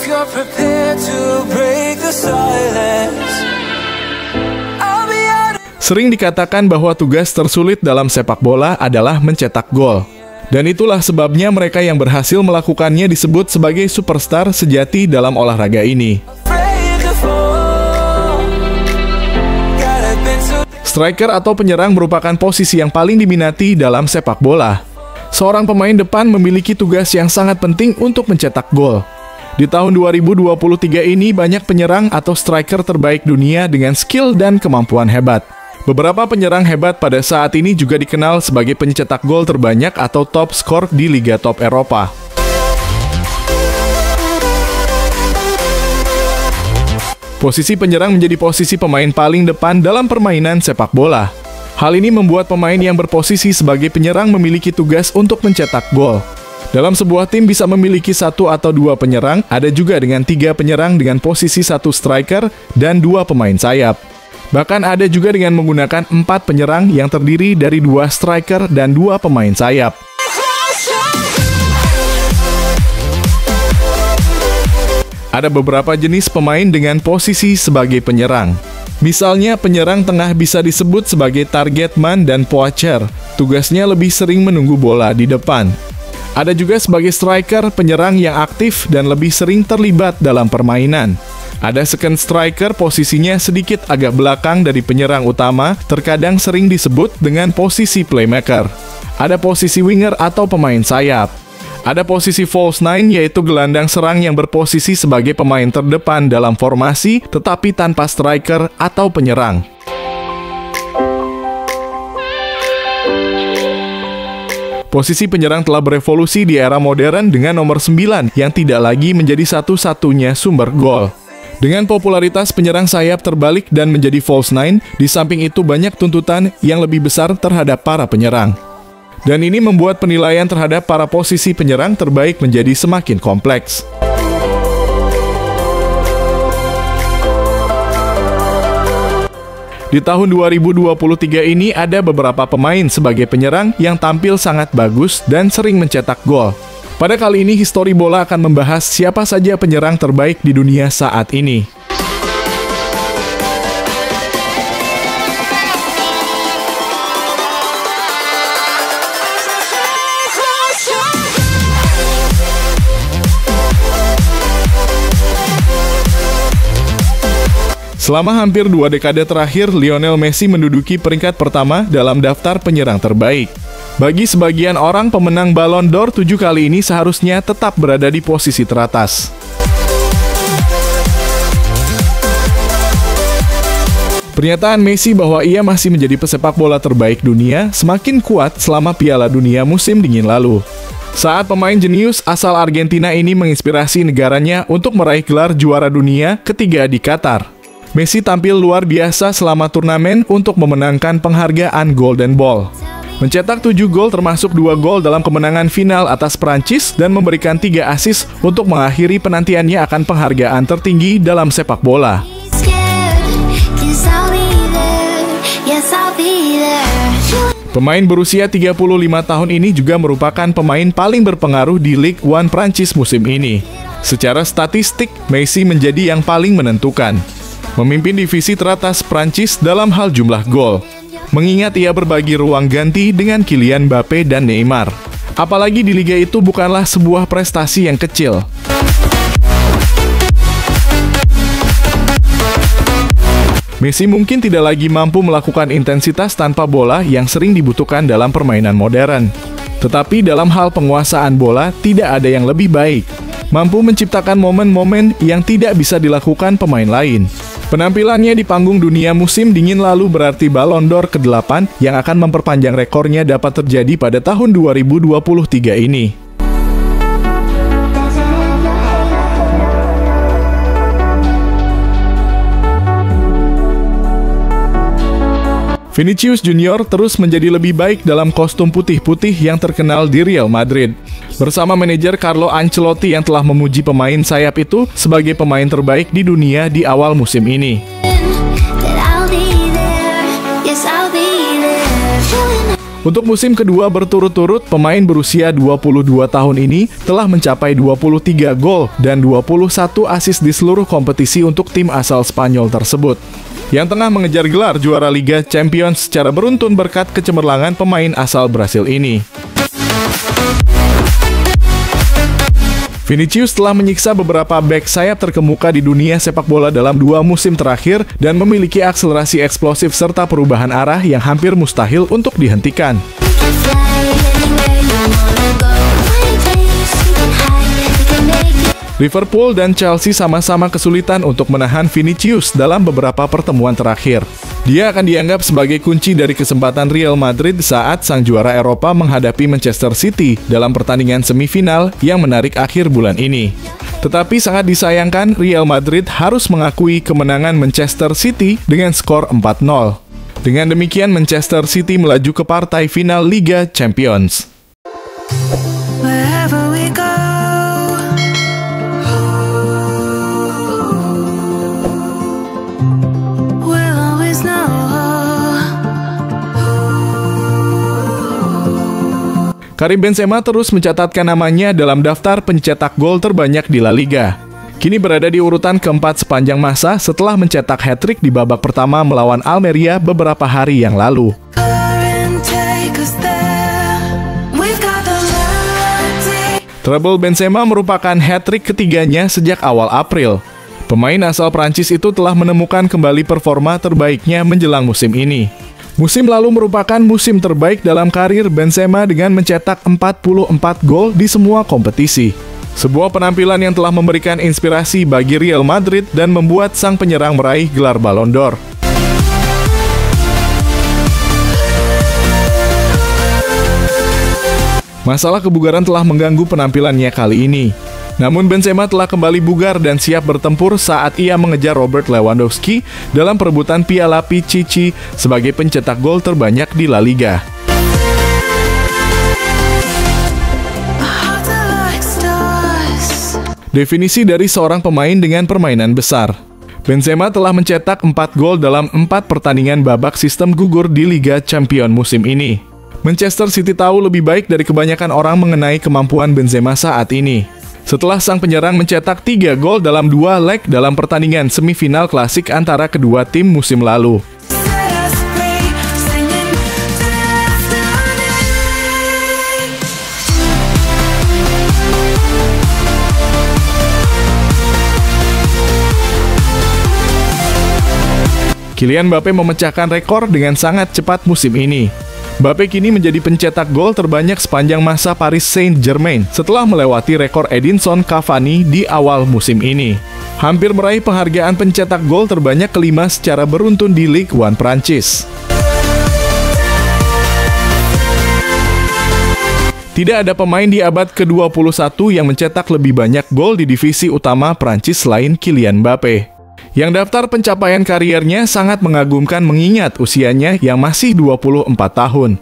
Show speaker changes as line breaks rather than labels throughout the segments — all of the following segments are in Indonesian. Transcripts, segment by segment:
you're prepared to break the silence.
Sering dikatakan bahwa tugas tersulit dalam sepak bola adalah mencetak gol. Dan itulah sebabnya mereka yang berhasil melakukannya disebut sebagai superstar sejati dalam olahraga ini. Striker atau penyerang merupakan posisi yang paling diminati dalam sepak bola. Seorang pemain depan memiliki tugas yang sangat penting untuk mencetak gol. Di tahun 2023 ini banyak penyerang atau striker terbaik dunia dengan skill dan kemampuan hebat. Beberapa penyerang hebat pada saat ini juga dikenal sebagai pencetak gol terbanyak atau top skor di liga top Eropa. Posisi penyerang menjadi posisi pemain paling depan dalam permainan sepak bola. Hal ini membuat pemain yang berposisi sebagai penyerang memiliki tugas untuk mencetak gol. Dalam sebuah tim bisa memiliki 1 atau 2 penyerang, ada juga dengan 3 penyerang dengan posisi 1 striker dan 2 pemain sayap. Bahkan ada juga dengan menggunakan 4 penyerang yang terdiri dari 2 striker dan 2 pemain sayap. Ada beberapa jenis pemain dengan posisi sebagai penyerang. Misalnya penyerang tengah bisa disebut sebagai target man dan poacher. Tugasnya lebih sering menunggu bola di depan. Ada juga sebagai striker, penyerang yang aktif dan lebih sering terlibat dalam permainan. Ada second striker, posisinya sedikit agak belakang dari penyerang utama, terkadang sering disebut dengan posisi playmaker. Ada posisi winger atau pemain sayap. Ada posisi false nine, yaitu gelandang serang yang berposisi sebagai pemain terdepan dalam formasi, tetapi tanpa striker atau penyerang. Posisi penyerang telah berevolusi di era modern dengan nomor 9 yang tidak lagi menjadi satu-satunya sumber gol. Dengan popularitas penyerang sayap terbalik dan menjadi false nine, di samping itu banyak tuntutan yang lebih besar terhadap para penyerang. Dan ini membuat penilaian terhadap para posisi penyerang terbaik menjadi semakin kompleks. Di tahun 2023 ini ada beberapa pemain sebagai penyerang yang tampil sangat bagus dan sering mencetak gol. Pada kali ini, Histori Bola akan membahas siapa saja penyerang terbaik di dunia saat ini. Selama hampir 2 dekade terakhir, Lionel Messi menduduki peringkat pertama dalam daftar penyerang terbaik. Bagi sebagian orang, pemenang Ballon d'Or 7 kali ini seharusnya tetap berada di posisi teratas. Pernyataan Messi bahwa ia masih menjadi pesepak bola terbaik dunia semakin kuat selama Piala Dunia musim dingin lalu. Saat pemain jenius asal Argentina ini menginspirasi negaranya untuk meraih gelar juara dunia ketiga di Qatar. Messi tampil luar biasa selama turnamen untuk memenangkan penghargaan Golden Ball. Mencetak 7 gol termasuk 2 gol dalam kemenangan final atas Prancis dan memberikan 3 assist untuk mengakhiri penantiannya akan penghargaan tertinggi dalam sepak bola. Pemain berusia 35 tahun ini juga merupakan pemain paling berpengaruh di Ligue 1 Prancis musim ini. Secara statistik, Messi menjadi yang paling menentukan. Memimpin divisi teratas Prancis dalam hal jumlah gol. Mengingat ia berbagi ruang ganti dengan Kylian Mbappe dan Neymar. Apalagi di liga itu bukanlah sebuah prestasi yang kecil. Messi mungkin tidak lagi mampu melakukan intensitas tanpa bola yang sering dibutuhkan dalam permainan modern. Tetapi dalam hal penguasaan bola, tidak ada yang lebih baik. Mampu menciptakan momen-momen yang tidak bisa dilakukan pemain lain. Penampilannya di panggung dunia musim dingin lalu berarti Ballon d'Or ke-8 yang akan memperpanjang rekornya dapat terjadi pada tahun 2023 ini. Vinicius Junior terus menjadi lebih baik dalam kostum putih-putih yang terkenal di Real Madrid. Bersama manajer Carlo Ancelotti yang telah memuji pemain sayap itu sebagai pemain terbaik di dunia di awal musim ini. Untuk musim kedua berturut-turut, pemain berusia 22 tahun ini telah mencapai 23 gol dan 21 assist di seluruh kompetisi untuk tim asal Spanyol tersebut, yang tengah mengejar gelar juara Liga Champions secara beruntun berkat kecemerlangan pemain asal Brasil ini. Vinicius telah menyiksa beberapa bek sayap terkemuka di dunia sepak bola dalam 2 musim terakhir dan memiliki akselerasi eksplosif serta perubahan arah yang hampir mustahil untuk dihentikan. Liverpool dan Chelsea sama-sama kesulitan untuk menahan Vinicius dalam beberapa pertemuan terakhir. Dia akan dianggap sebagai kunci dari kesempatan Real Madrid saat sang juara Eropa menghadapi Manchester City dalam pertandingan semifinal yang menarik akhir bulan ini. Tetapi sangat disayangkan, Real Madrid harus mengakui kemenangan Manchester City dengan skor 4-0. Dengan demikian, Manchester City melaju ke partai final Liga Champions.
Wherever we go, we'll always know.
Karim Benzema terus mencatatkan namanya dalam daftar pencetak gol terbanyak di La Liga. Kini berada di urutan keempat sepanjang masa setelah mencetak hat-trick di babak pertama melawan Almeria beberapa hari yang lalu. Treble Benzema merupakan hat-trick ketiganya sejak awal April. Pemain asal Prancis itu telah menemukan kembali performa terbaiknya menjelang musim ini. Musim lalu merupakan musim terbaik dalam karir Benzema dengan mencetak 44 gol di semua kompetisi. Sebuah penampilan yang telah memberikan inspirasi bagi Real Madrid dan membuat sang penyerang meraih gelar Ballon d'Or. Masalah kebugaran telah mengganggu penampilannya kali ini. Namun Benzema telah kembali bugar dan siap bertempur saat ia mengejar Robert Lewandowski dalam perebutan Piala Pichichi sebagai pencetak gol terbanyak di La Liga. Definisi dari seorang pemain dengan permainan besar. Benzema telah mencetak 4 gol dalam 4 pertandingan babak sistem gugur di Liga Champions musim ini. Manchester City tahu lebih baik dari kebanyakan orang mengenai kemampuan Benzema saat ini. Setelah sang penyerang mencetak 3 gol dalam 2 leg dalam pertandingan semifinal klasik antara kedua tim musim lalu. Kylian Mbappe memecahkan rekor dengan sangat cepat musim ini. Mbappe kini menjadi pencetak gol terbanyak sepanjang masa Paris Saint-Germain setelah melewati rekor Edinson Cavani di awal musim ini. Hampir meraih penghargaan pencetak gol terbanyak kelima secara beruntun di Ligue 1 Prancis. Tidak ada pemain di abad ke-21 yang mencetak lebih banyak gol di divisi utama Prancis selain Kylian Mbappe, yang daftar pencapaian kariernya sangat mengagumkan mengingat usianya yang masih 24 tahun.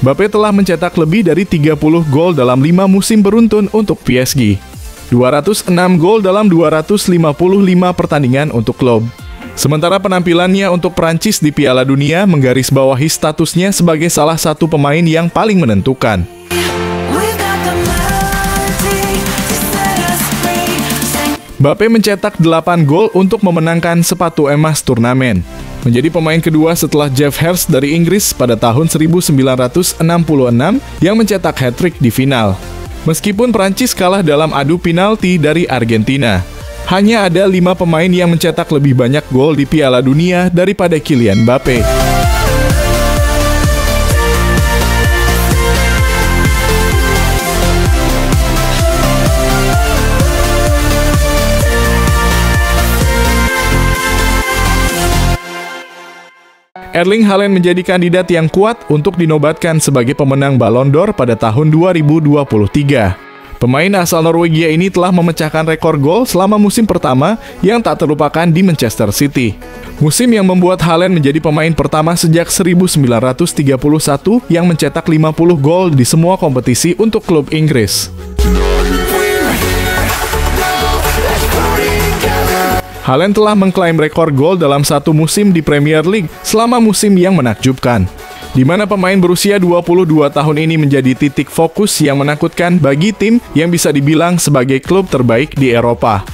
Mbappe telah mencetak lebih dari 30 gol dalam 5 musim beruntun untuk PSG. 206 gol dalam 255 pertandingan untuk klub. Sementara penampilannya untuk Prancis di Piala Dunia menggarisbawahi statusnya sebagai salah satu pemain yang paling menentukan. Mbappe mencetak 8 gol untuk memenangkan sepatu emas turnamen. Menjadi pemain kedua setelah Geoff Hurst dari Inggris pada tahun 1966 yang mencetak hat-trick di final. Meskipun Prancis kalah dalam adu penalti dari Argentina, hanya ada 5 pemain yang mencetak lebih banyak gol di Piala Dunia daripada Kylian Mbappe. Erling Haaland menjadi kandidat yang kuat untuk dinobatkan sebagai pemenang Ballon d'Or pada tahun 2023. Pemain asal Norwegia ini telah memecahkan rekor gol selama musim pertama yang tak terlupakan di Manchester City. Musim yang membuat Haaland menjadi pemain pertama sejak 1931 yang mencetak 50 gol di semua kompetisi untuk klub Inggris. Haaland telah mengklaim rekor gol dalam satu musim di Premier League selama musim yang menakjubkan, di mana pemain berusia 22 tahun ini menjadi titik fokus yang menakutkan bagi tim yang bisa dibilang sebagai klub terbaik di Eropa.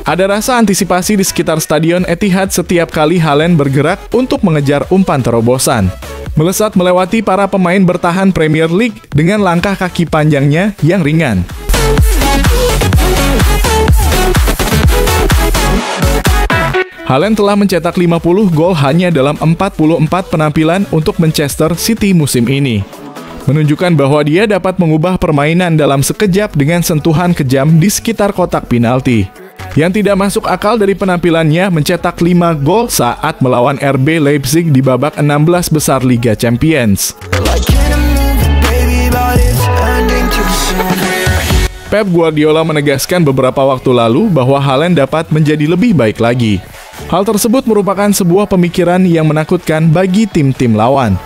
Ada rasa antisipasi di sekitar Stadion Etihad setiap kali Haaland bergerak untuk mengejar umpan terobosan. Melesat melewati para pemain bertahan Premier League dengan langkah kaki panjangnya yang ringan. Haaland telah mencetak 50 gol hanya dalam 44 penampilan untuk Manchester City musim ini, menunjukkan bahwa dia dapat mengubah permainan dalam sekejap dengan sentuhan kejam di sekitar kotak penalti. Yang tidak masuk akal dari penampilannya mencetak 5 gol saat melawan RB Leipzig di babak 16 besar Liga Champions. Pep Guardiola menegaskan beberapa waktu lalu bahwa Haaland dapat menjadi lebih baik lagi. Hal tersebut merupakan sebuah pemikiran yang menakutkan bagi tim-tim lawan.